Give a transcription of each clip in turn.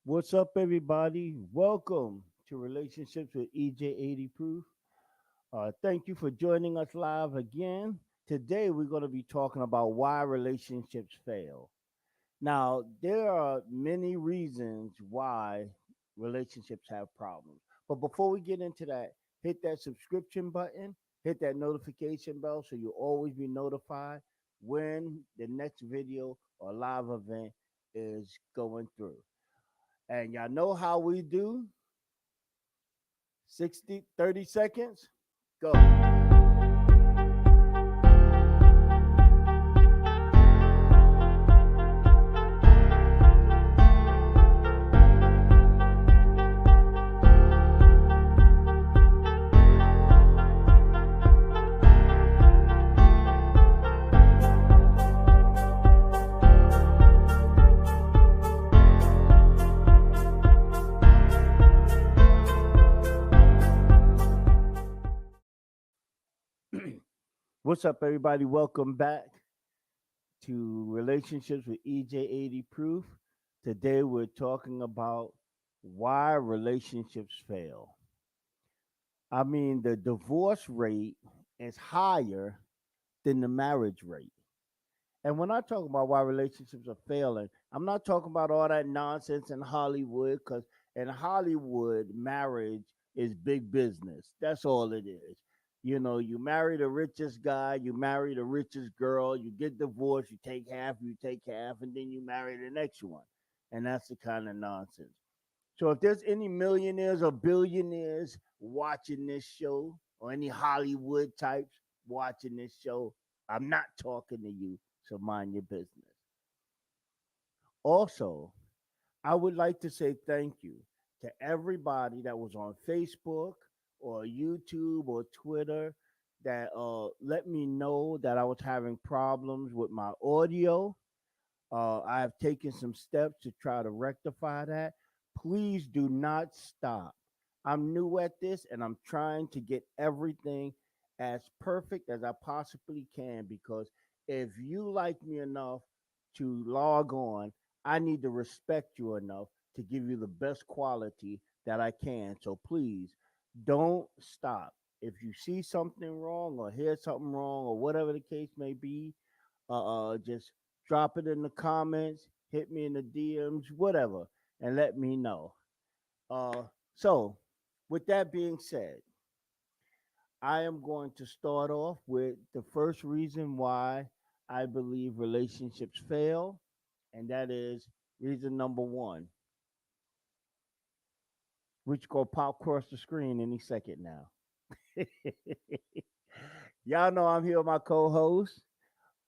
What's up, everybody? Welcome to Relationships with EJ80 Proof. Thank you for joining us live again. Today, we're going to be talking about why relationships fail. Now, there are many reasons why relationships have problems. But before we get into that, hit that subscription button, hit that notification bell so you'll always be notified when the next video or live event is going through. And y'all know how we do. 30 seconds. Go. What's up, everybody? Welcome back to Relationships with EJ80 Proof. Today, we're talking about why relationships fail. I mean, the divorce rate is higher than the marriage rate. And when I talk about why relationships are failing, I'm not talking about all that nonsense in Hollywood, because in Hollywood, marriage is big business. That's all it is. You know, you marry the richest guy, you marry the richest girl, you get divorced, you take half, and then you marry the next one. And that's the kind of nonsense. So if there's any millionaires or billionaires watching this show, or any Hollywood types watching this show, I'm not talking to you. So mind your business. Also, I would like to say thank you to everybody that was on Facebook or YouTube or Twitter that let me know that I was having problems with my audio. I have taken some steps to try to rectify that. Please do not stop. I'm new at this and I'm trying to get everything as perfect as I possibly can, because if you like me enough to log on, I need to respect you enough to give you the best quality that I can. So please don't stop. If you see something wrong or hear something wrong or whatever the case may be, just drop it in the comments, hit me in the DMs, whatever, and let me know. So, with that being said, I am going to start off with the first reason why I believe relationships fail, and that is reason number one, which go pop across the screen any second now. Y'all know I'm here with my co-host,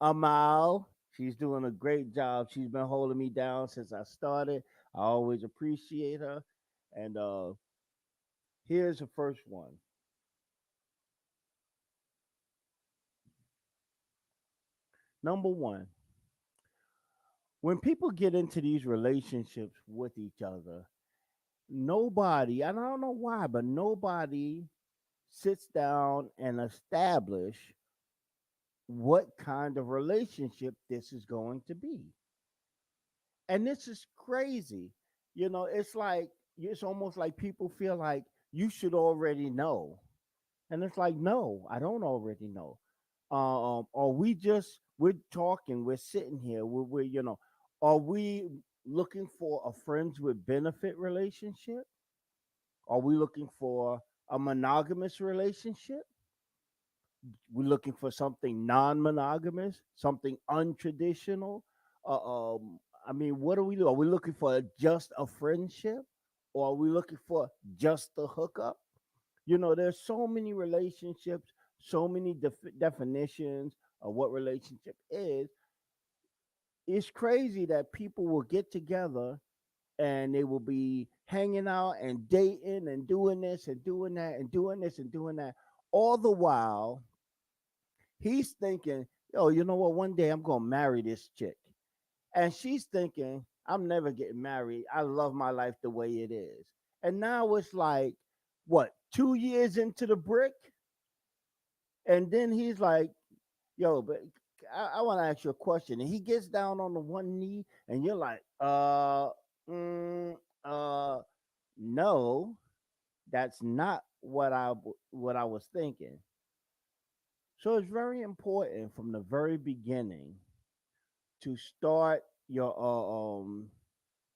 Amal. She's doing a great job. She's been holding me down since I started. I always appreciate her. And here's the first one. Number one, when people get into these relationships with each other, nobody, and I don't know why, but nobody sits down and establish what kind of relationship this is going to be. And this is crazy. It's almost like people feel like you should already know. And it's like, no, I don't already know. Or we're talking, we're sitting here, are we looking for a friends with benefit relationship? Are we looking for a monogamous relationship? We're looking for something non-monogamous, something untraditional. I mean, what do we do? Are we looking for just a friendship, or are we looking for just a hookup? There's so many relationships, so many definitions of what relationship is. It's crazy that people will get together and they will be hanging out and dating and doing this and doing that and doing this and doing that. All the while, he's thinking, "Oh, you know what? One day I'm gonna marry this chick," and she's thinking, "I'm never getting married. I love my life the way it is." And now it's like, what, 2 years into the brick, and then he's like, "Yo, but I want to ask you a question." And he gets down on the one knee, and you're like, uh, no, that's not what I was thinking. So it's very important from the very beginning to start your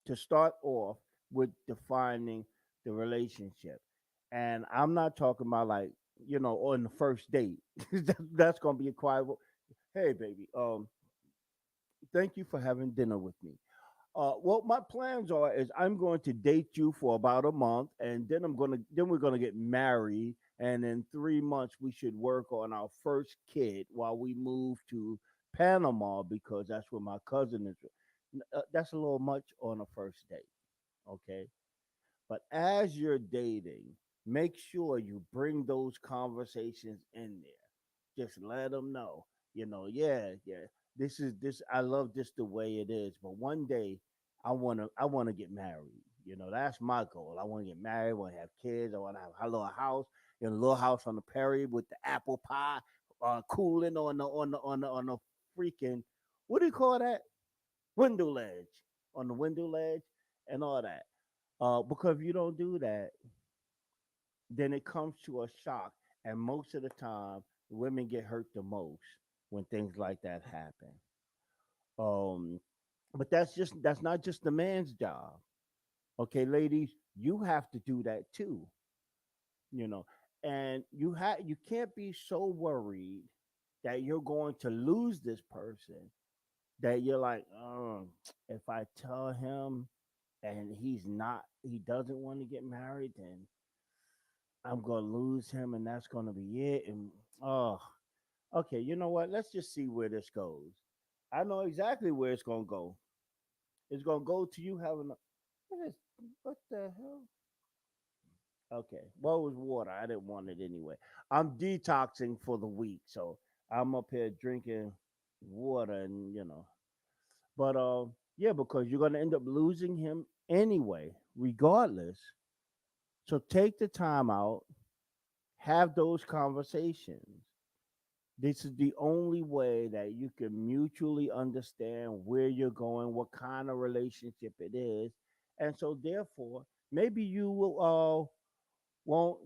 to start off with defining the relationship. And I'm not talking about like, on the first date. That's gonna be a quiet. Hey, baby. Thank you for having dinner with me. What my plans are is I'm going to date you for about a month, and then we're gonna get married, and in 3 months we should work on our first kid while we move to Panama because that's where my cousin is. That's a little much on a first date, okay? But as you're dating, make sure you bring those conversations in there. Just let them know, yeah, yeah. This is this. I love this the way it is. But one day, I wanna get married. That's my goal. I want to get married. I want to have kids. I want to have a little house, a little house on the prairie with the apple pie, cooling on the freaking, what do you call that, window ledge, on the window ledge, and all that. Because if you don't do that, then it comes to a shock, and most of the time, women get hurt the most when things like that happen. Um, but that's not just the man's job. Okay, ladies, you have to do that too. You know, and you can't be so worried that you're going to lose this person that you're like, oh, if I tell him and he doesn't want to get married, then I'm gonna lose him, and that's gonna be it. And oh, okay, you know what? Let's just see where this goes. I know exactly where it's gonna go. It's gonna go to you having what the hell? Okay, well, it was water. I didn't want it anyway. I'm detoxing for the week, so I'm up here drinking water, and but yeah, because you're gonna end up losing him anyway, regardless. So take the time out, have those conversations. This is the only way that you can mutually understand where you're going, what kind of relationship it is. And so therefore, maybe you will won't,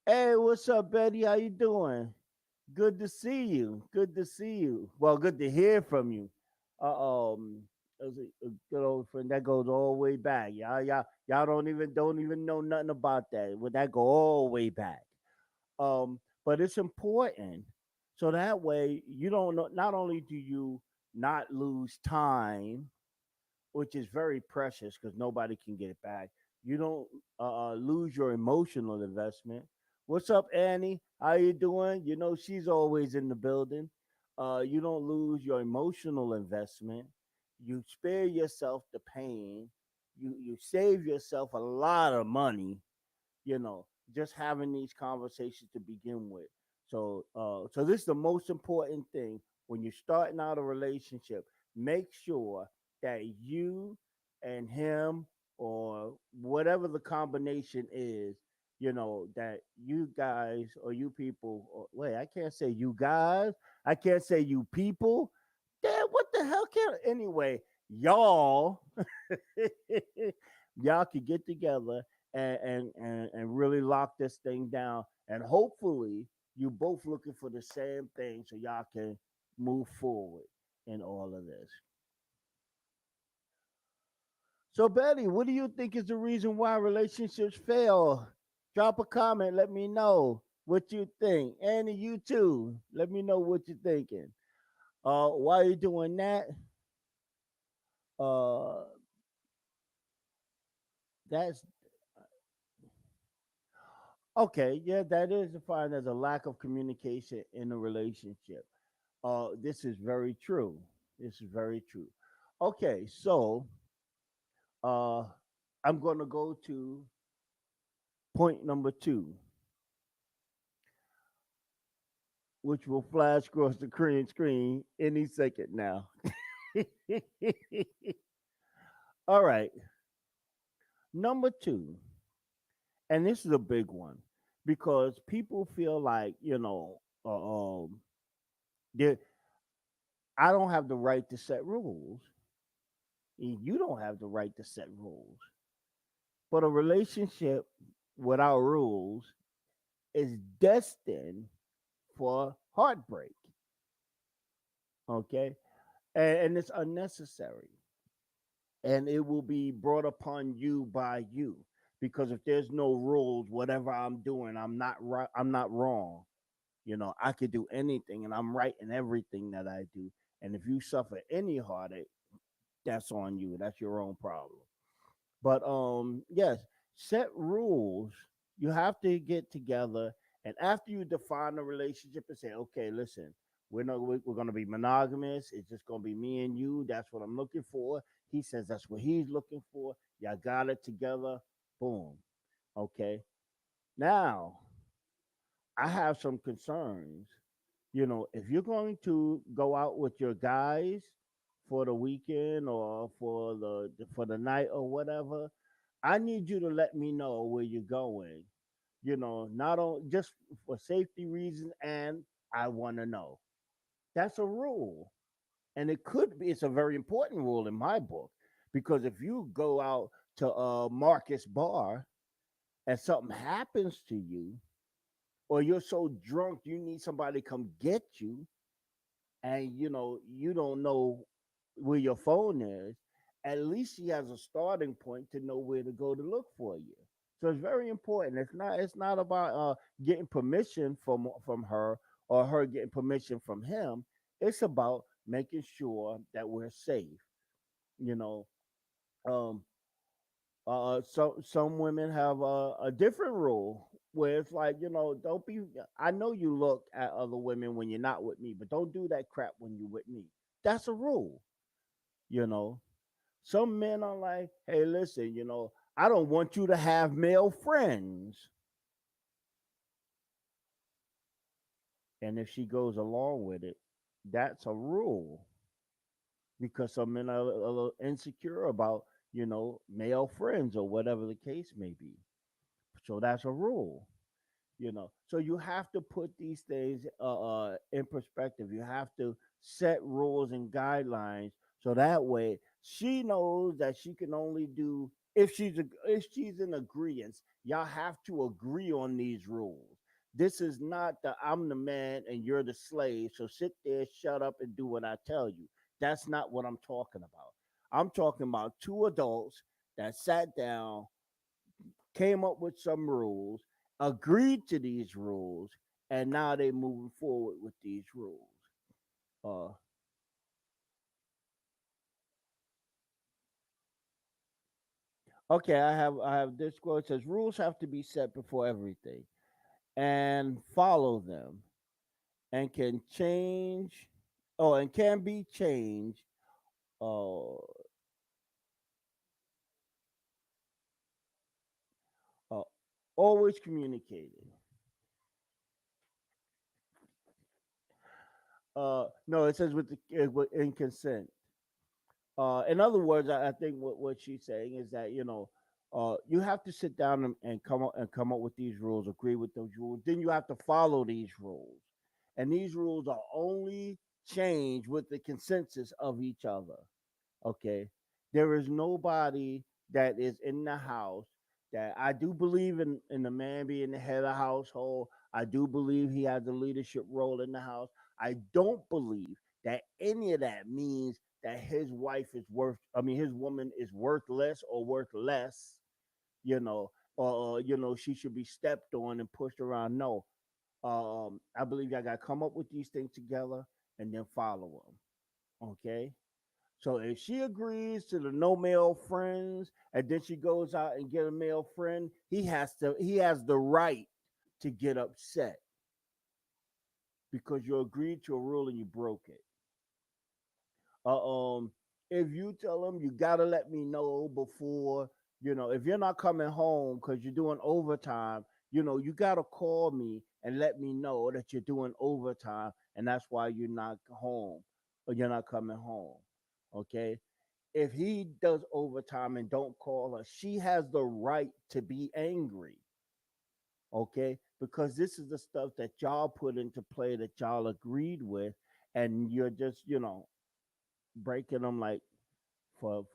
hey, what's up, Betty? How you doing? Good to see you. Good to see you. Well, good to hear from you. As a good old friend that goes all the way back. Y'all don't even know nothing about that. Would that go all the way back? But it's important so that way you don't know. Not only do you not lose time, which is very precious because nobody can get it back. You don't lose your emotional investment. What's up, Annie? How you doing? She's always in the building. You don't lose your emotional investment. You spare yourself the pain. You save yourself a lot of money, you know, just having these conversations to begin with. So this is the most important thing when you're starting out a relationship. Make sure that you and him, or whatever the combination is, that you guys or you people, or, wait, I can't say you guys, I can't say you people. Damn, what the hell can, anyway, y'all, y'all could get together and really lock this thing down. And hopefully, you both looking for the same thing so y'all can move forward in all of this. So, Betty, what do you think is the reason why relationships fail? Drop a comment. Let me know what you think. Annie, you too. Let me know what you're thinking. While you're doing that, uh, that's okay. Yeah, that is defined as a lack of communication in a relationship. This is very true. This is very true. Okay, so uh, I'm going to go to point number two, which will flash across the screen any second now. All right, number two, and this is a big one because people feel like they I don't have the right to set rules. You don't have the right to set rules. But a relationship without rules is destined for heartbreak. Okay, and it's unnecessary, and it will be brought upon you by you, because if there's no rules, whatever I'm doing, I'm not right. I'm not wrong. I could do anything, and I'm right in everything that I do. And if you suffer any heartache, that's on you. That's your own problem. But yes, set rules. You have to get together, and after you define the relationship and say, okay, listen, we're going to be monogamous. It's just going to be me and you. That's what I'm looking for. He says that's what he's looking for. Y'all got it together. Boom. Okay. Now I have some concerns. If you're going to go out with your guys for the weekend or for the night or whatever, I need you to let me know where you're going. Not on just for safety reasons, and I want to know. That's a rule, and it could be. It's a very important rule in my book, because if you go out to Marcus Bar and something happens to you, or you're so drunk you need somebody to come get you, and you don't know where your phone is, at least she has a starting point to know where to go to look for you. So it's very important. It's not about getting permission from her, or her getting permission from him. It's about making sure that we're safe. You know, um, some women have a different rule where it's like, don't be. I know you look at other women when you're not with me, but don't do that crap when you're with me. That's a rule. You know, some men are like, hey, listen, I don't want you to have male friends, and if she goes along with it, that's a rule, because some men are a little insecure about male friends or whatever the case may be. So that's a rule. So you have to put these things in perspective. You have to set rules and guidelines, so that way she knows that she can only do, if she's in agreement. Y'all have to agree on these rules. This is not the I'm the man and you're the slave, so sit there, shut up, and do what I tell you. That's not what I'm talking about. I'm talking about two adults that sat down, came up with some rules, agreed to these rules, and now they're moving forward with these rules. Uh, okay, I have this quote. It says rules have to be set before everything, and follow them, and can change. Oh, and can be changed. Uh, uh, always communicated. No, it says in consent. In other words, I think what she's saying is that you have to sit down and come up with these rules, agree with those rules. Then you have to follow these rules, and these rules are only changed with the consensus of each other. Okay, there is nobody that is in the house. That I do believe in the man being the head of the household. I do believe he has a leadership role in the house. I don't believe that any of that means that his wife is worth. I mean, his woman is worth less or worth less. Or she should be stepped on and pushed around. No, I believe y'all got to come up with these things together and then follow them. Okay. So if she agrees to the no male friends, and then she goes out and get a male friend, he has the right to get upset, because you agreed to a rule and you broke it. Uh, um, if you tell him you gotta let me know before, if you're not coming home because you're doing overtime, you gotta call me and let me know that you're doing overtime, and that's why you're not home, or you're not coming home. Okay. If he does overtime and don't call her, she has the right to be angry. Okay, because this is the stuff that y'all put into play, that y'all agreed with, and you're just breaking them like for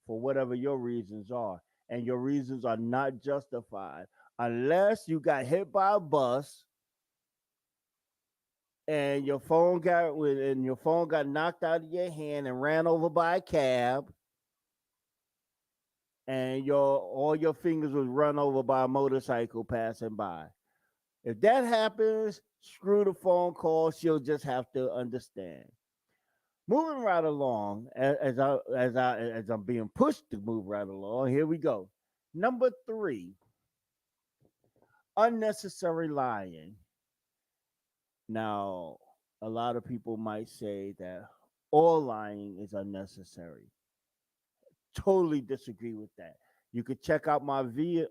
for whatever your reasons are, and your reasons are not justified unless you got hit by a bus and your phone got knocked out of your hand and ran over by a cab, and your all your fingers was run over by a motorcycle passing by. If that happens, screw the phone call. She'll just have to understand. Moving right along, as I'm being pushed to move right along. Here we go. Number three, unnecessary lying. Now, a lot of people might say that all lying is unnecessary. Totally disagree with that. You could check out my video.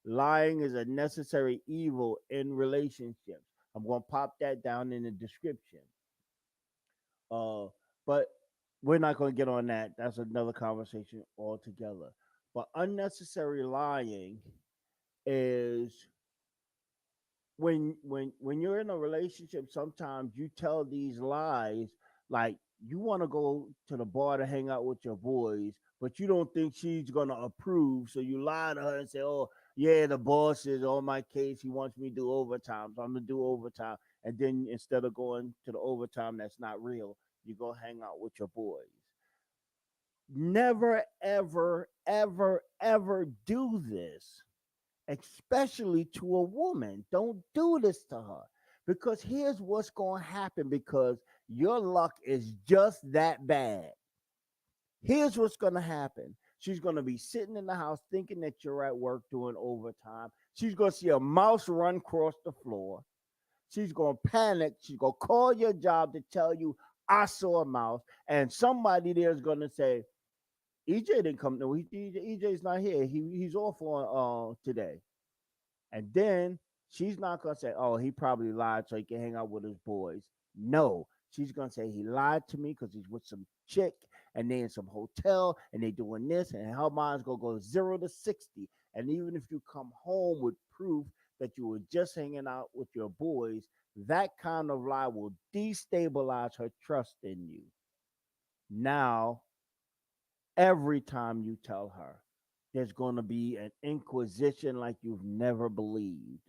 Lying is a necessary evil in relationships. I'm going to pop that down in the description. Uh, but we're not going to get on that. That's another conversation altogether. But unnecessary lying is when you're in a relationship. Sometimes you tell these lies, like you want to go to the bar to hang out with your boys, but you don't think she's going to approve, so you lie to her and say, oh yeah, the boss is on my case, he wants me to do overtime, so I'm going to do overtime. And then instead of going to the overtime that's not real, you go hang out with your boys. Never, ever, ever, ever do this, especially to a woman. Don't do this to her, because here's what's going to happen, because your luck is just that bad. Here's what's going to happen. She's going to be sitting in the house thinking that you're at work doing overtime. She's going to see a mouse run across the floor. She's going to panic. She's going to call your job to tell you, I saw a mouse. And somebody there is going to say, EJ didn't come. No, EJ's not here. He's off on today. And then she's not gonna say, "Oh, he probably lied so he can hang out with his boys." No, she's gonna say he lied to me because he's with some chick and they in some hotel and they doing this, and her mind's gonna go 0 to 60. And even if you come home with proof that you were just hanging out with your boys, that kind of lie will destabilize her trust in you. Now, every time you tell her, there's going to be an inquisition like you've never believed,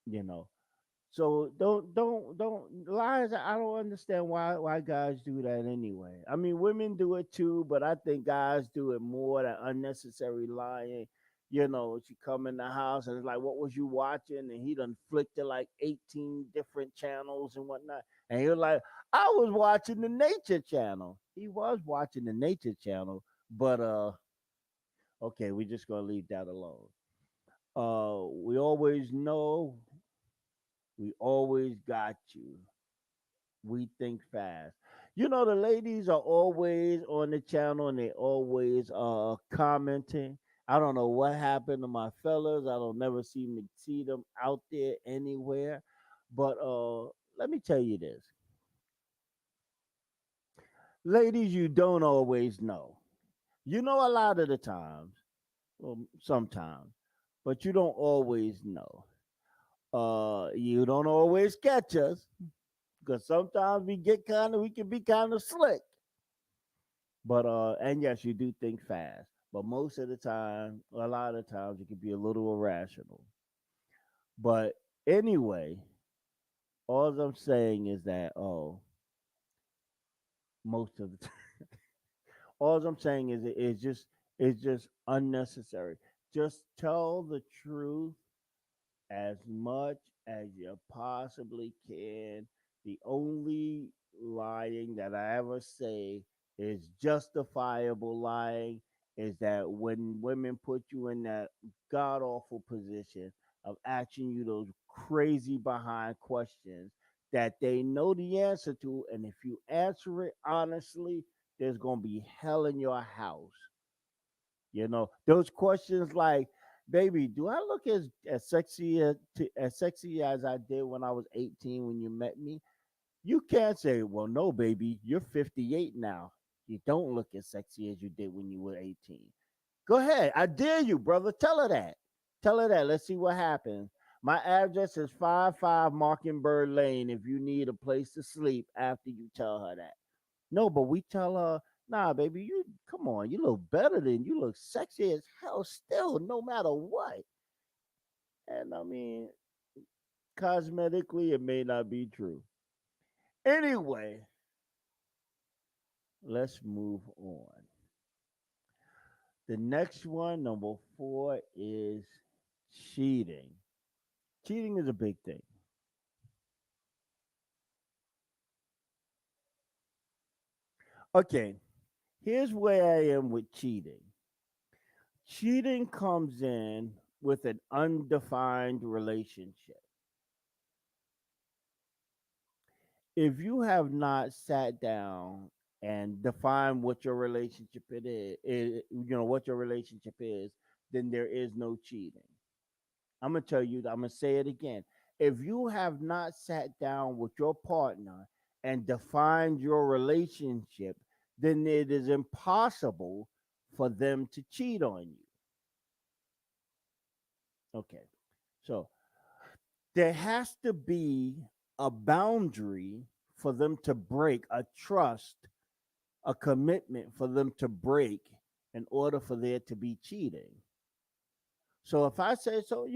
you know. So don't lies. I don't understand why guys do that anyway. I mean, women do it too, but I think guys do it more. That unnecessary lying. She come in the house and it's like, "What was you watching?" And he done flicked to like 18 different channels and whatnot. And he was like, "I was watching the Nature Channel." He was watching the Nature Channel, but okay, we just gonna leave that alone. We always know, we always got you. We think fast. The ladies are always on the channel and they always commenting. I don't know what happened to my fellas. I don't never see them out there anywhere. But let me tell you this. Ladies, you don't always know. You know a lot of the times, well, sometimes, but you don't always know. You don't always catch us, because sometimes we can be kind of slick. But and yes, you do think fast, but most of the time, a lot of times, it can be a little irrational. But anyway, all I'm saying is that most of the time, all I'm saying is it's just unnecessary. Just tell the truth as much as you possibly can. The only lying that I ever say is justifiable lying, is that when women put you in that god awful position of asking you those crazy behind questions that they know the answer to, and if you answer it honestly, there's going to be hell in your house. Those questions like, baby, do I look as sexy as I did when I was 18 when you met me? You can't say, well, no, baby, you're 58 now. You don't look as sexy as you did when you were 18. Go ahead. I dare you, brother. Tell her that. Tell her that. Let's see what happens. My address is 55 Mockingbird Lane if you need a place to sleep after you tell her that. No, but we tell her, nah, baby, you come on, you look better than you look sexy as hell still, no matter what. And I mean, cosmetically, it may not be true. Anyway, let's move on. The next one, number four, is cheating. Cheating is a big thing. Okay, here's where I am with cheating. Cheating comes in with an undefined relationship. If you have not sat down and defined what your relationship what your relationship is, then there is no cheating. I'm gonna tell you, I'm gonna say it again. If you have not sat down with your partner and defined your relationship, then it is impossible for them to cheat on you. Okay. So there has to be a boundary for them to break, a trust, a commitment for them to break in order for there to be cheating. So if I say, so,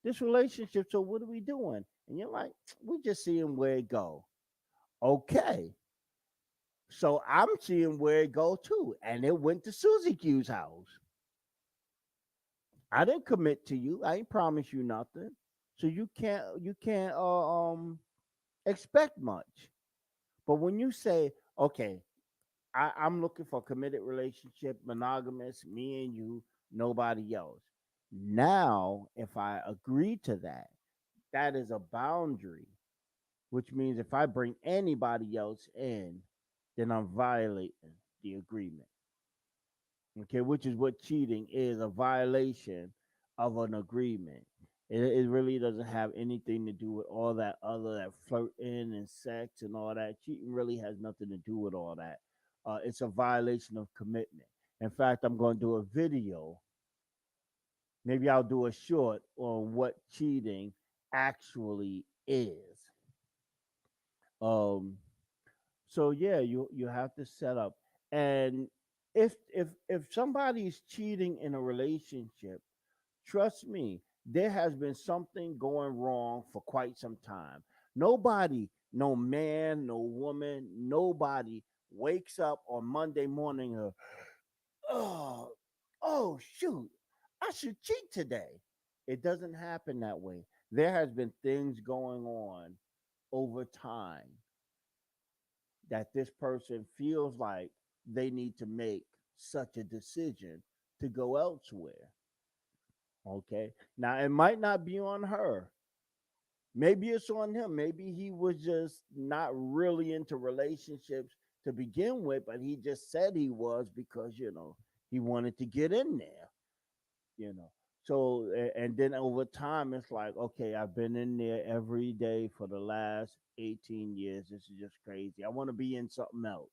this relationship, so what are we doing? And you're like, we're just seeing where it go. Okay. So I'm seeing where it go too. And it went to Susie Q's house. I didn't commit to you. I ain't promise you nothing. So you can't expect much. But when you say, okay, I'm looking for a committed relationship, monogamous, me and you, nobody else. Now, if I agree to that, that is a boundary, which means if I bring anybody else in, then I'm violating the agreement. Okay, which is what cheating is, a violation of an agreement. It really doesn't have anything to do with all that other, that flirting and sex and all that. Cheating really has nothing to do with all that. It's a violation of commitment. In fact, I'm going to do a video. Maybe I'll do a short on what cheating actually is. Um, so yeah, you have to set up. And if somebody's cheating in a relationship, trust me, there has been something going wrong for quite some time. Nobody, no man, no woman, nobody wakes up on Monday morning and, oh, oh shoot, I should cheat today. It doesn't happen that way. There has been things going on over time that this person feels like they need to make such a decision to go elsewhere. Okay. Now, it might not be on her. Maybe it's on him. Maybe he was just not really into relationships to begin with, but he just said he was because, he wanted to get in there, you know. So, and then over time, it's like, okay, I've been in there every day for the last 18 years. This is just crazy. I want to be in something else,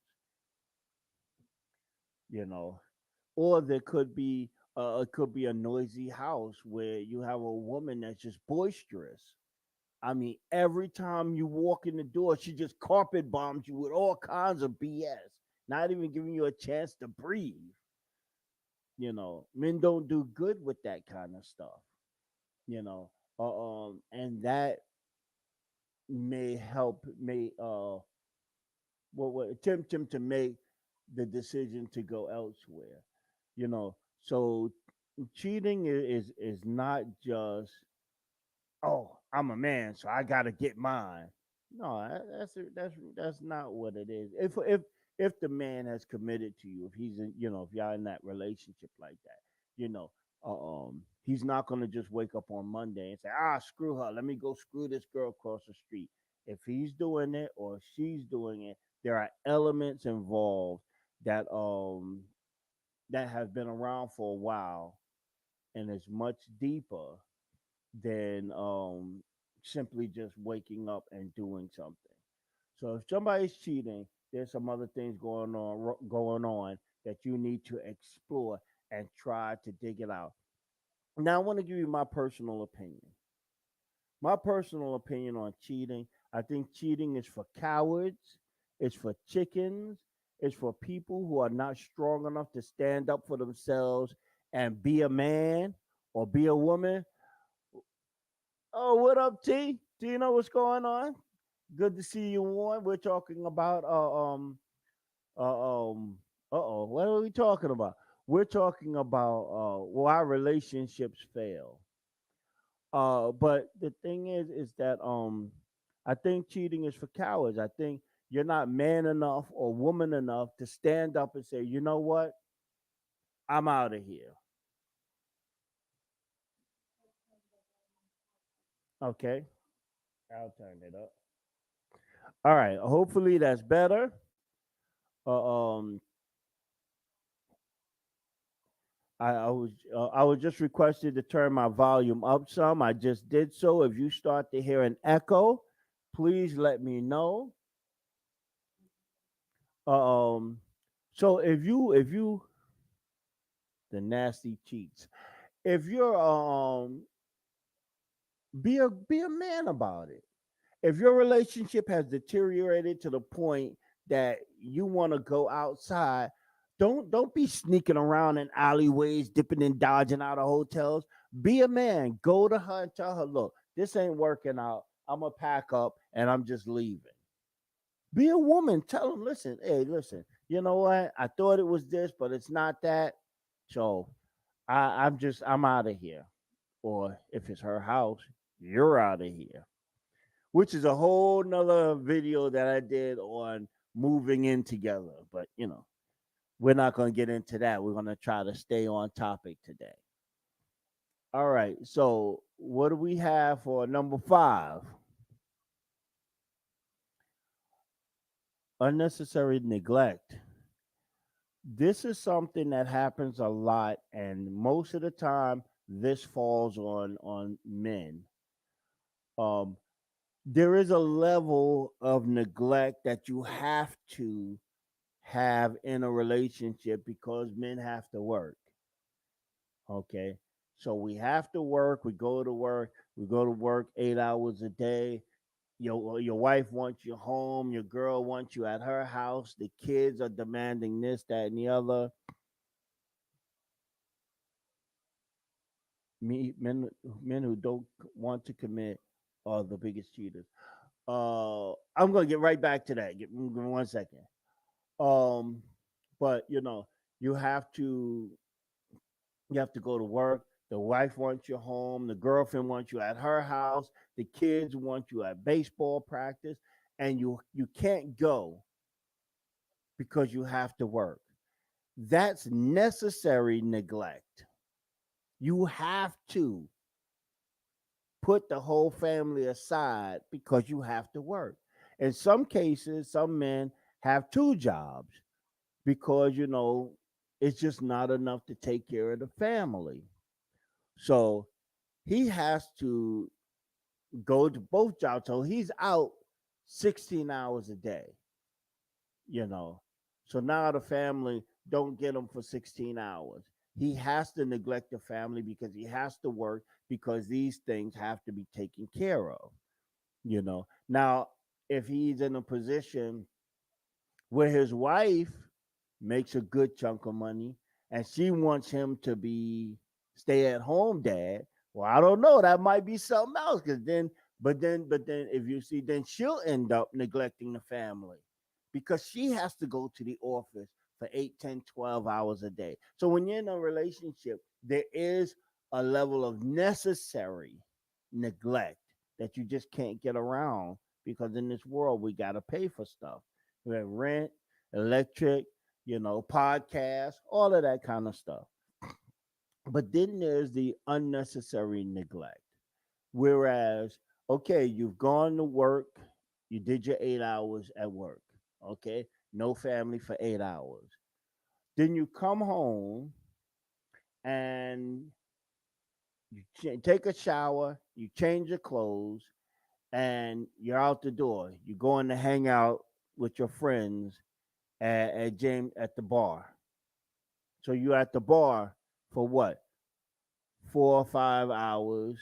you know. Or there could be, it could be a noisy house where you have a woman that's just boisterous. I mean, every time you walk in the door, she just carpet bombs you with all kinds of BS, not even giving you a chance to breathe. Men don't do good with that kind of stuff. You know, and that may tempt him to make the decision to go elsewhere. So cheating is not just, oh, I'm a man, so I gotta get mine. No, that's not what it is. If the man has committed to you, if he's in, if y'all in that relationship like that, you know, he's not gonna just wake up on Monday and say, screw her, let me go screw this girl across the street. If he's doing it or she's doing it, there are elements involved that that have been around for a while and is much deeper than simply just waking up and doing something. So if somebody's cheating, there's some other things going on that you need to explore and try to dig it out. Now I want to give you my personal opinion. My personal opinion on cheating, I think cheating is for cowards It's for chickens. It's for people who are not strong enough to stand up for themselves and be a man or be a woman. Oh, what up, T? Do you know what's going on? Good to see you on. We're talking about uh um what are we talking about? We're talking about why relationships fail. But the thing is that I think cheating is for cowards. I think you're not man enough or woman enough to stand up and say, you know what, I'm out of here. Okay, I'll turn it up. All right. Hopefully that's better. Uh, um, I was just requested to turn my volume up some. I just did so. If you start to hear an echo, please let me know. Um, so if you the nasty cheeks, if you're be a man about it. If your relationship has deteriorated to the point that you want to go outside, don't be sneaking around in alleyways, dipping and dodging out of hotels. Be a man. Go to her and tell her, look, this ain't working out. I'm gonna pack up and I'm just leaving. Be a woman. Tell them, listen, hey, listen. You know what? I thought it was this, but it's not that. So I'm out of here. Or if it's her house, you're out of here, which is a whole nother video that I did on moving in together. But we're not going to get into that. We're going to try to stay on topic today. All right. So what do we have for number 5? Unnecessary neglect. This is something that happens a lot, and most of the time, this falls on men. Um, there is a level of neglect that you have to have in a relationship because men have to work. Okay. So we have to work. We go to work 8 hours a day. Your wife wants you home. Your girl wants you at her house. The kids are demanding this, that, and the other. Men who don't want to commit are the biggest cheaters. I'm gonna get right back to that. Give me 1 second. Um, but you have to You have to go to work. The wife wants you home. The girlfriend wants you at her house. The kids want you at baseball practice, and you can't go because you have to work. That's necessary neglect. You have to put the whole family aside because you have to work. In some cases, some men have two jobs because it's just not enough to take care of the family. So he has to go to both jobs. So he's out 16 hours a day, you know. So now the family don't get him for 16 hours. He has to neglect the family because he has to work because these things have to be taken care of. Now, if he's in a position where his wife makes a good chunk of money and she wants him to be stay at home dad, well, I don't know, that might be something else because then if you see, then she'll end up neglecting the family because she has to go to the office for 8, 10, 12 hours a day. So when you're in a relationship, there is a level of necessary neglect that you just can't get around because in this world we got to pay for stuff. We have rent, electric, podcasts, all of that kind of stuff. But then there's the unnecessary neglect. Whereas, okay, you've gone to work, you did your 8 hours at work, okay, no family for 8 hours. Then you come home and take a shower, you change your clothes, and you're out the door. You're going to hang out with your friends at James at the bar. So you're at the bar for what? 4 or 5 hours.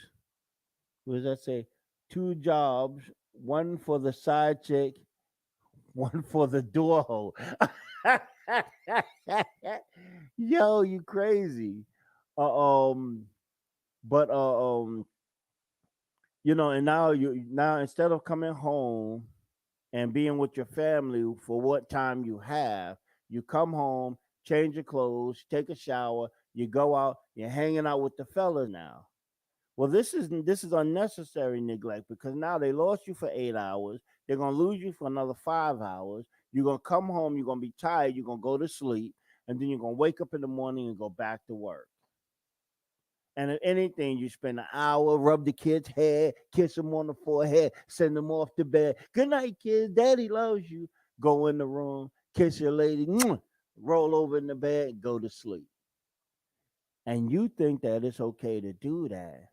What does that say? Two jobs, one for the side chick, one for the door hole. Yo, you crazy. Uh, um, but and now instead of coming home and being with your family for what time you have, you come home, change your clothes, take a shower, you go out, you're hanging out with the fellas now. Well, this is unnecessary neglect because now they lost you for 8 hours. They're gonna lose you for another 5 hours. You're gonna come home. You're gonna be tired. You're gonna go to sleep, and then you're gonna wake up in the morning and go back to work. And if anything, you spend an hour, rub the kid's head, kiss them on the forehead, send them off to bed. Good night, kids. Daddy loves you. Go in the room, kiss your lady, roll over in the bed, go to sleep. And you think that it's okay to do that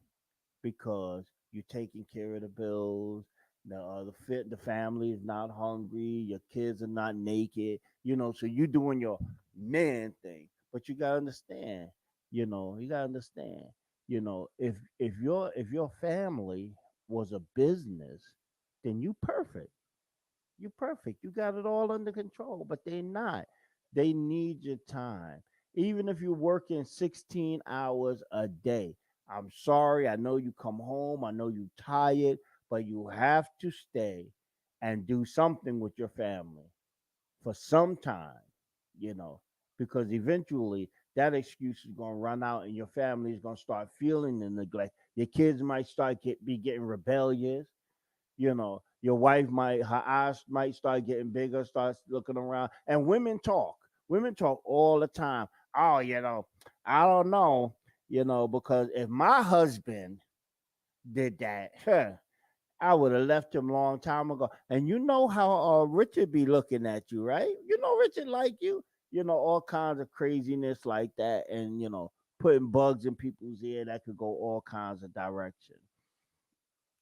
because you're taking care of the bills. The family is not hungry. Your kids are not naked. So you're doing your man thing. But you gotta understand. You gotta understand. If your family was a business, then you perfect. You're perfect. You got it all under control, but they're not. They need your time. Even if you're working 16 hours a day. I'm sorry. I know you come home. I know you're tired, but you have to stay and do something with your family for some time, you know, because eventually that excuse is going to run out and your family is going to start feeling the neglect. Your kids might be getting rebellious. Your wife her eyes might start getting bigger, starts looking around. And women talk all the time. Oh, I don't know, because if my husband did that, I would have left him a long time ago. And you know how Richard be looking at you, right? Richard like you. All kinds of craziness like that, and putting bugs in people's ear that could go all kinds of directions.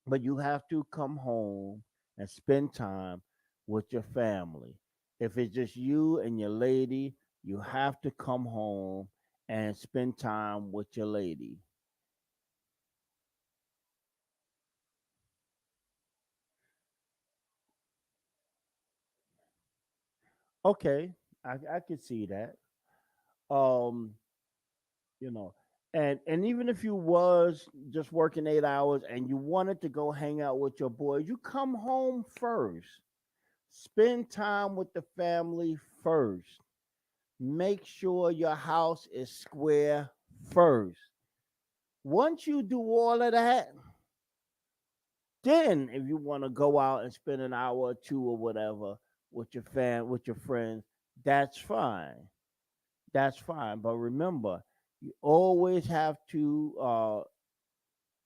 But you have to come home and spend time with your family. If it's just you and your lady, you have to come home and spend time with your lady. Okay, I could see that. Um, you know, and even if you was just working 8 hours and you wanted to go hang out with your boys, you come home first. Spend time with the family first. Make sure your house is square first. Once you do all of that, then if you want to go out and spend an hour or two or whatever with your friends, that's fine. That's fine. But remember, you always have to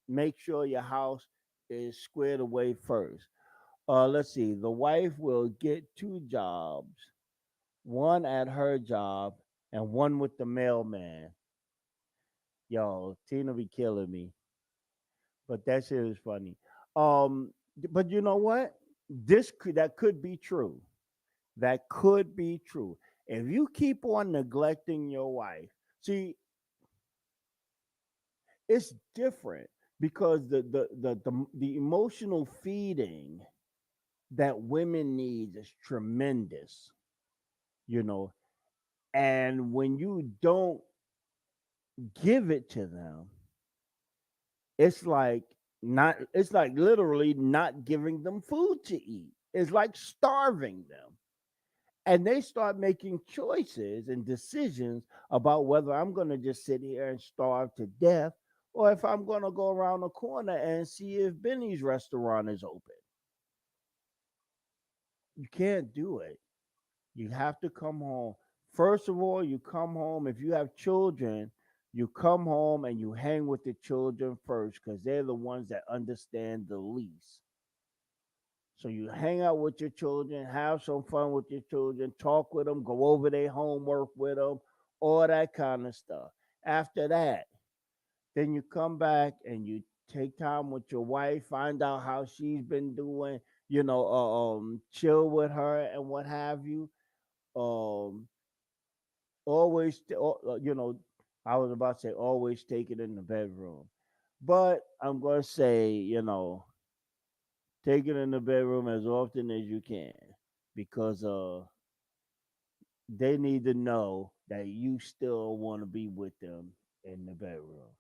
make sure your house is squared away first. Let's see. The wife will get two jobs, one at her job and one with the mailman. Yo, Tina be killing me, but that shit is funny. But you know what? That could be true. That could be true. If you keep on neglecting your wife, see, it's different because the emotional feeding that women need is tremendous, you know. And when you don't give it to them, it's like it's like literally not giving them food to eat. It's like starving them. And they start making choices and decisions about whether I'm going to just sit here and starve to death or if I'm going to go around the corner and see if Benny's restaurant is open. You can't do it. You have to come home. First of all, you come home. If you have children, you come home and you hang with the children first because they're the ones that understand the least. So you hang out with your children, have some fun with your children, talk with them, go over their homework with them, all that kind of stuff. After that, then you come back and you take time with your wife, find out how she's been doing, chill with her and what have you. Um, I was about to say always take it in the bedroom, but I'm gonna say, take it in the bedroom as often as you can. because they need to know that you still want to be with them in the bedroom,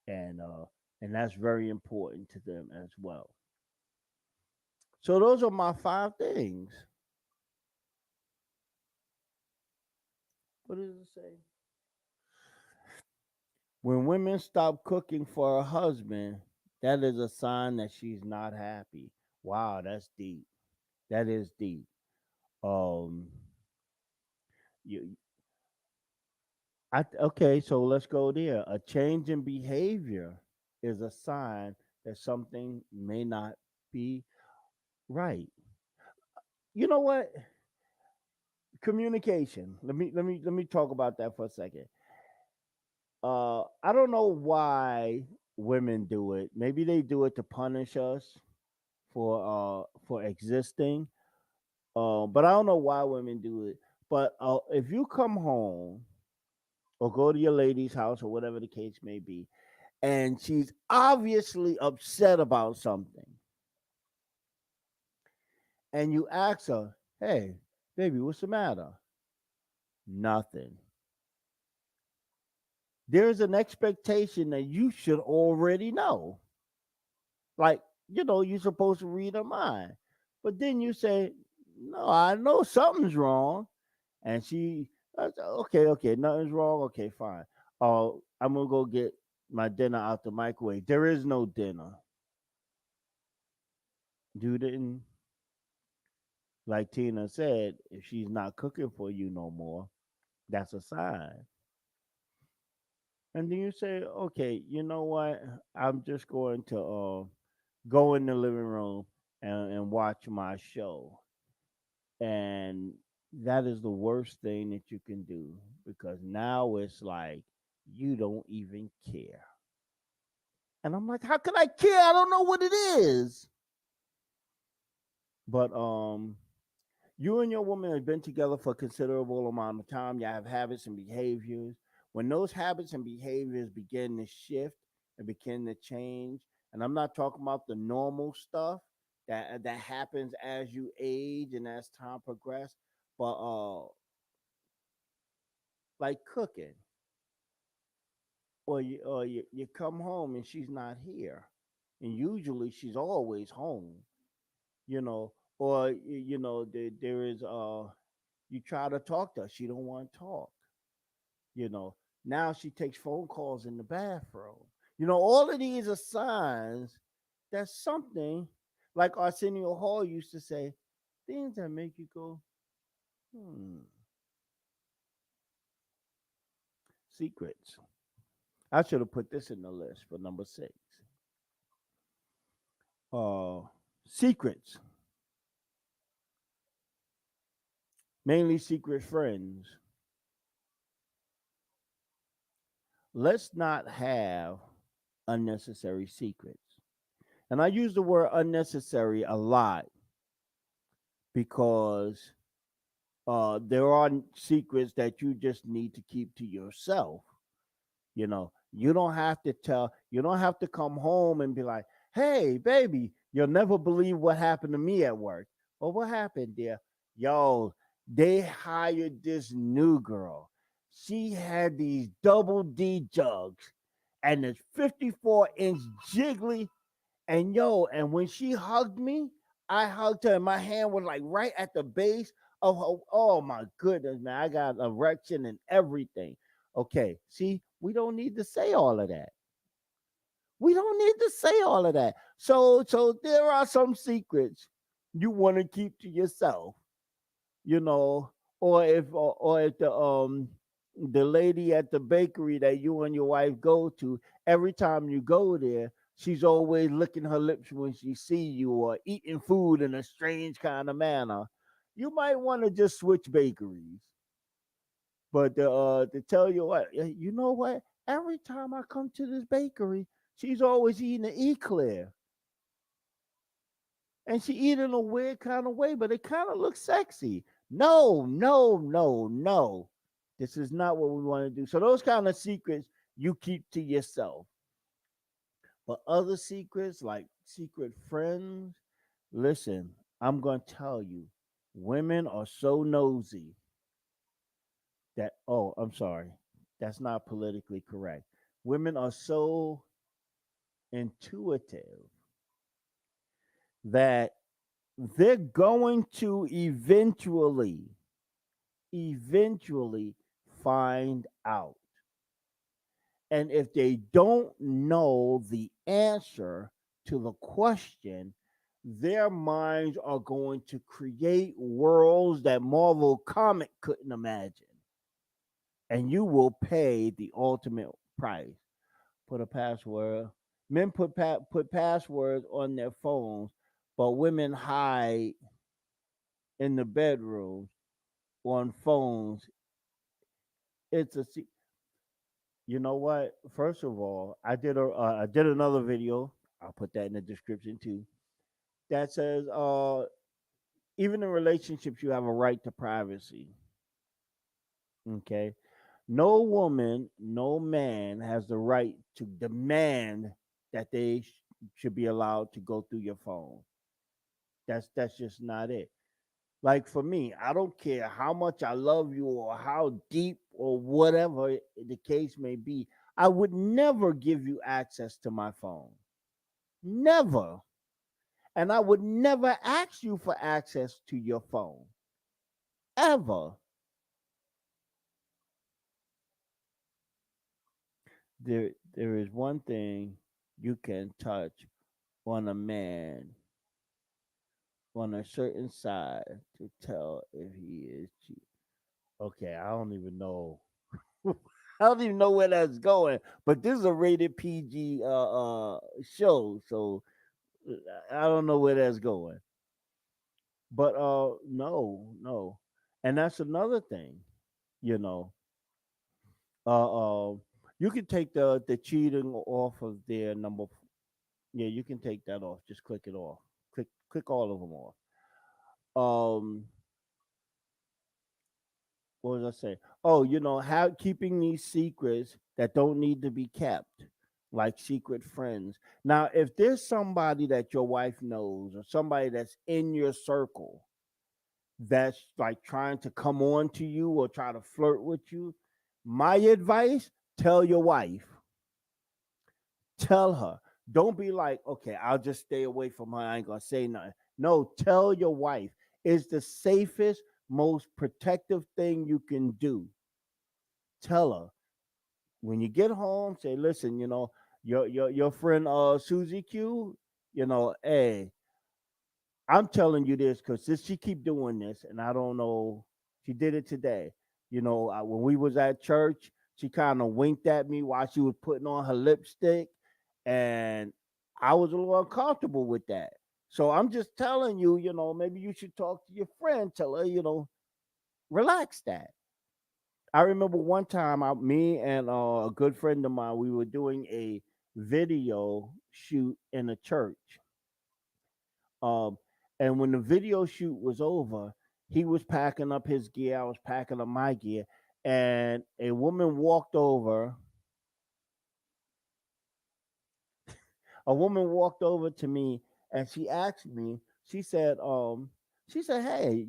and and that's very important to them as well. So those are my 5 things. What does it say? When women stop cooking for her husband, that is a sign that she's not happy. Wow, that's deep. That is deep. Um, you, okay, so let's go there. A change in behavior is a sign that something may not be right. You know what? Communication. Let me talk about that for a second. I don't know why women do it. Maybe they do it to punish us for existing. But I don't know why women do it. But if you come home or go to your lady's house or whatever the case may be, and she's obviously upset about something, and you ask her, "Hey, baby, what's the matter?" Nothing. There's an expectation that you should already know. Like, you're supposed to read her mind. But then you say, "No, I know something's wrong." And okay, okay, nothing's wrong. Okay, fine. Oh, I'm going to go get my dinner out the microwave. There is no dinner. You didn't, like Tina said, if she's not cooking for you no more, that's a sign. And then you say, okay, you know what? I'm just going to go in the living room and watch my show. And that is the worst thing that you can do, because now it's like you don't even care. And I'm like, how could I care? I don't know what it is. But you and your woman have been together for a considerable amount of time. You have habits and behaviors. When those habits and behaviors begin to shift and begin to change, and I'm not talking about the normal stuff that happens as you age and as time progresses, but like cooking, or you come home and she's not here, and usually she's always home, you know, or there is you try to talk to her, she don't want to talk, you know. Now she takes phone calls in the bathroom. All of these are signs that something, like Arsenio Hall used to say, things that make you go, hmm. Secrets. I should have put this in the list for number 6. uh Secrets, mainly secret friends. Let's not have unnecessary secrets. And I use the word unnecessary a lot because there are secrets that you just need to keep to yourself. You don't have to come home and be like, "Hey, baby, you'll never believe what happened to me at work." Well, what happened, dear? Yo, they hired this new girl. She had these double D jugs and this 54-inch jiggly. And when she hugged me, I hugged her, and my hand was like right at the base of her. Oh my goodness, man. I got an erection and everything. Okay, see, we don't need to say all of that. We don't need to say all of that. So there are some secrets you want to keep to yourself, you know, or if the lady at the bakery that you and your wife go to, every time you go there, she's always licking her lips when she see you, or eating food in a strange kind of manner. You might want to just switch bakeries. But to tell you what, you know what? Every time I come to this bakery, she's always eating an eclair, and she eat in a weird kind of way, but it kind of looks sexy. No, no, no, no. This is not what we want to do. So those kind of secrets you keep to yourself. But other secrets, like secret friends, listen, I'm going to tell you. Women are so nosy that, oh, I'm sorry, that's not politically correct. Women are so intuitive that they're going to eventually find out. And if they don't know the answer to the question, their minds are going to create worlds that Marvel comic couldn't imagine. And you will pay the ultimate price. Put a password. Men put passwords on their phones, but women hide in the bedrooms on phones. It's a You know what? First of all, I did another video. I'll put that in the description too. That says even in relationships you have a right to privacy. Okay. No woman, no man has the right to demand that they should be allowed to go through your phone. That's just not it. Like for me, I don't care how much I love you or how deep or whatever the case may be. I would never give you access to my phone. Never. And I would never ask you for access to your phone. Ever. There is one thing you can touch on a man on a certain side to tell if he is cheating. Okay, I don't even know. I don't even know where that's going. But this is a rated PG show, so I don't know where that's going. But no, no, and that's another thing. You know, uh, uh you can take the cheating off of their number. Yeah, you can take that off. Just click it off. Click all of them off. Um, what was I saying? Oh, how keeping these secrets that don't need to be kept, like secret friends. Now, if there's somebody that your wife knows or somebody that's in your circle that's like trying to come on to you or try to flirt with you, my advice, tell your wife. Tell her. Don't be like, okay, I'll just stay away from her. I ain't gonna say nothing. No, tell your wife. It's the safest, most protective thing you can do. Tell her when you get home. Say, listen, your friend Susie Q. Hey, I'm telling you this because this she keep doing this, and I don't know. She did it today. When we was at church, she kind of winked at me while she was putting on her lipstick, and I was a little uncomfortable with that. So I'm just telling you, maybe you should talk to your friend. Tell her, relax that. I remember one time, me and a good friend of mine, we were doing a video shoot in a church. Um, and when the video shoot was over, he was packing up his gear. I was packing up my gear, and a woman walked over. A woman walked over to me, and she asked me. She said, "Hey,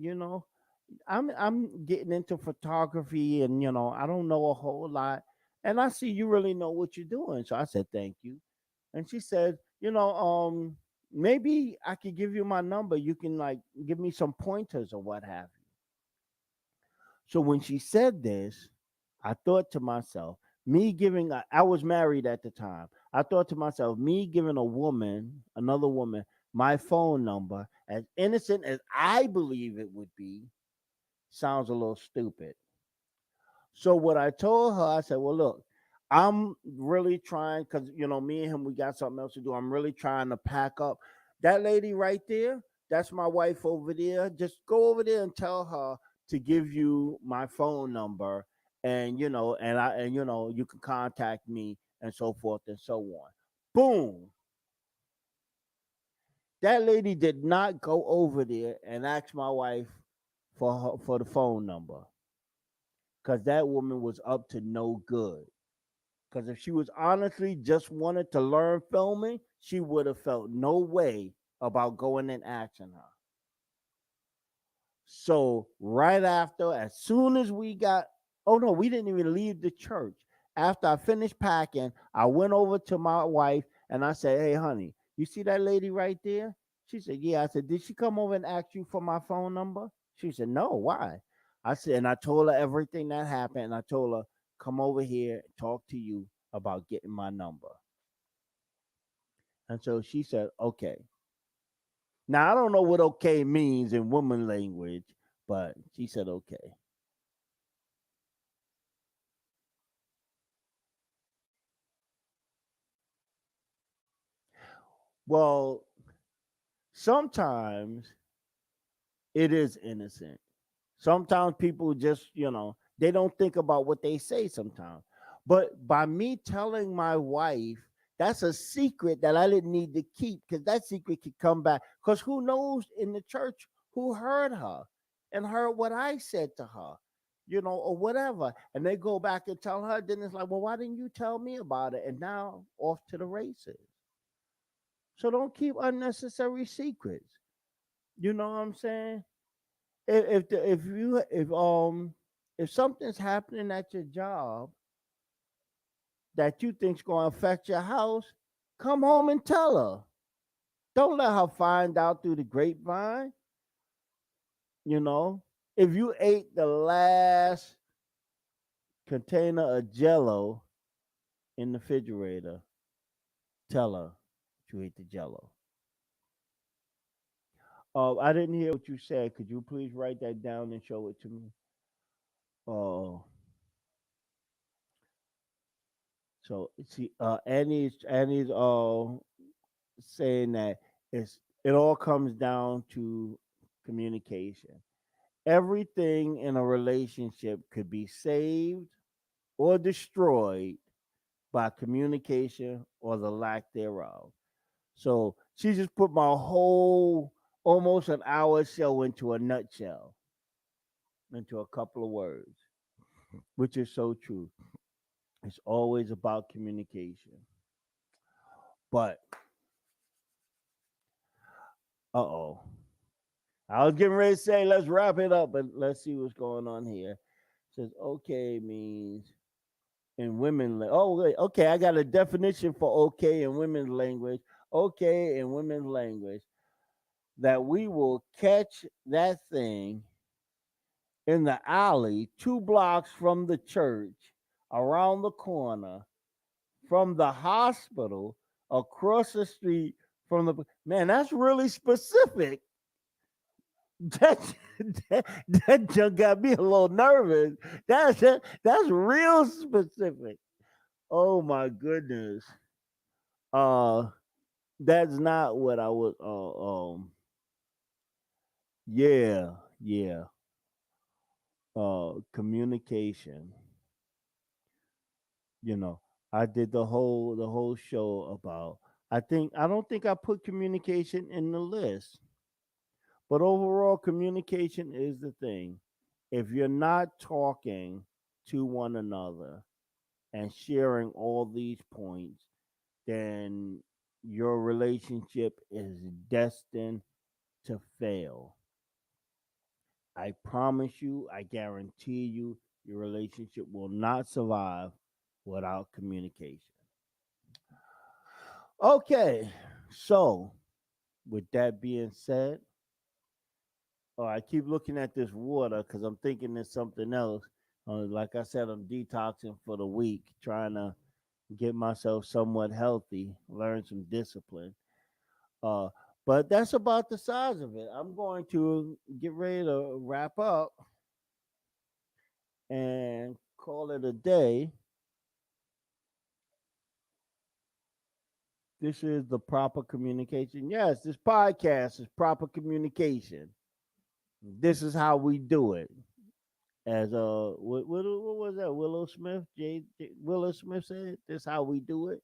I'm getting into photography, and I don't know a whole lot, and I see you really know what you're doing." So I said, "Thank you." And she said, maybe I could give you my number. You can like give me some pointers or what have you. So when she said this, I thought to myself, I was married at the time. I thought to myself, me giving another woman, my phone number, as innocent as I believe it would be, sounds a little stupid. So what I told her, I said, "Well, look, I'm really trying because me and him, we got something else to do. I'm really trying to pack up. That lady right there, that's my wife over there. Just go over there and tell her to give you my phone number, and you can contact me and so forth and so on." Boom. That lady did not go over there and ask my wife for the phone number because that woman was up to no good. Because if she was honestly just wanted to learn filming, she would have felt no way about going and asking her. So right after, as soon as we got, oh no, we didn't even leave the church. After I finished packing, I went over to my wife and I said, "Hey, honey, you see that lady right there?" She said, "Yeah." I said, "Did she come over and ask you for my phone number?" She said, "No, why?" I said, and I told her everything that happened. And I told her, "Come over here and talk to you about getting my number." And so she said, "Okay." Now I don't know what "okay" means in woman language, but she said, "Okay." Well, sometimes it is innocent. Sometimes people just, they don't think about what they say sometimes. But by me telling my wife, that's a secret that I didn't need to keep, because that secret could come back. Because who knows in the church who heard her and heard what I said to her, or whatever. And they go back and tell her, then it's like, well, why didn't you tell me about it? And now off to the races. So don't keep unnecessary secrets. You know what I'm saying? If something's happening at your job that you think's going to affect your house, come home and tell her. Don't let her find out through the grapevine. You know, if you ate the last container of Jello in the refrigerator, tell her you ate the Jello. I didn't hear what you said. Could you please write that down and show it to me? Oh, so see, Annie's saying that it all comes down to communication. Everything in a relationship could be saved or destroyed by communication or the lack thereof. So she just put my whole almost an hour show into a nutshell, into a couple of words, which is so true. It's always about communication. But oh, I was getting ready to say let's wrap it up, but let's see what's going on here. It says okay means in oh wait, okay, I got a definition for okay in women's language. Okay in women's language, that we will catch that thing in the alley 2 blocks from the church, around the corner, from the hospital, across the street from the man. That's really specific. That that just got me a little nervous. That's real specific. Oh my goodness. Uh, that's not what I was. Yeah, yeah. Communication. You know, I did the whole show about. I don't think I put communication in the list, but overall, communication is the thing. If you're not talking to one another and sharing all these points, then your relationship is destined to fail. I promise you, I guarantee you, your relationship will not survive without communication. Okay, so with that being said, I keep looking at this water because I'm thinking there's something else. Like I said, I'm detoxing for the week, trying to get myself somewhat healthy, learn some discipline. Uh, but that's about the size of it. I'm going to get ready to wrap up and call it a day. This is the proper communication. Yes, this podcast is proper communication. This is how we do it. As what was that? Willow Smith, Willow Smith said, "This how we do it."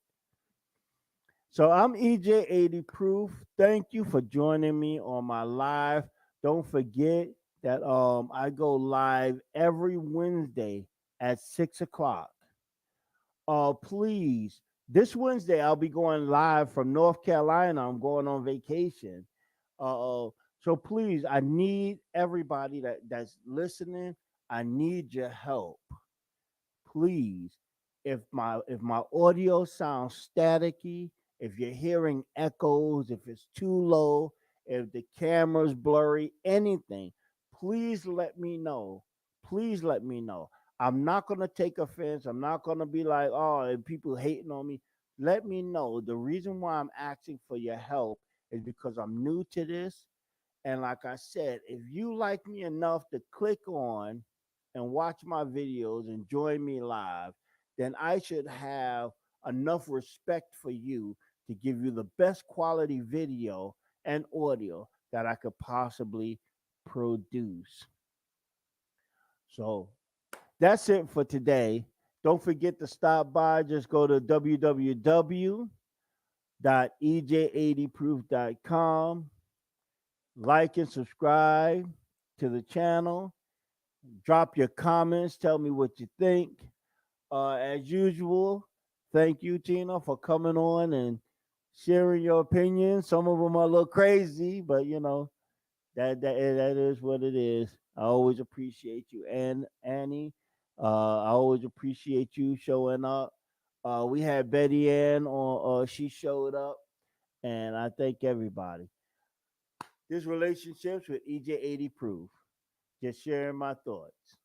So I'm EJ80 Proof. Thank you for joining me on my live. Don't forget that I go live every Wednesday at 6 o'clock. Please, this Wednesday I'll be going live from North Carolina. I'm going on vacation. Uh, So please, I need everybody that's listening. I need your help. Please, if my audio sounds staticky, if you're hearing echoes, if it's too low, if the camera's blurry, anything, please let me know. Please let me know. I'm not gonna take offense. I'm not gonna be like, oh, and people hating on me. Let me know. The reason why I'm asking for your help is because I'm new to this. And like I said, if you like me enough to click on and watch my videos and join me live, then I should have enough respect for you to give you the best quality video and audio that I could possibly produce. So that's it for today. Don't forget to stop by. Just go to www.ej80proof.com. Like and subscribe to the channel. Drop your comments. Tell me what you think. As usual, thank you, Tina, for coming on and sharing your opinions. Some of them are a little crazy, but that is what it is. I always appreciate you, and Annie. I always appreciate you showing up. We had Betty Ann on. She showed up, and I thank everybody. This relationships with EJ80 Proof. Just sharing my thoughts.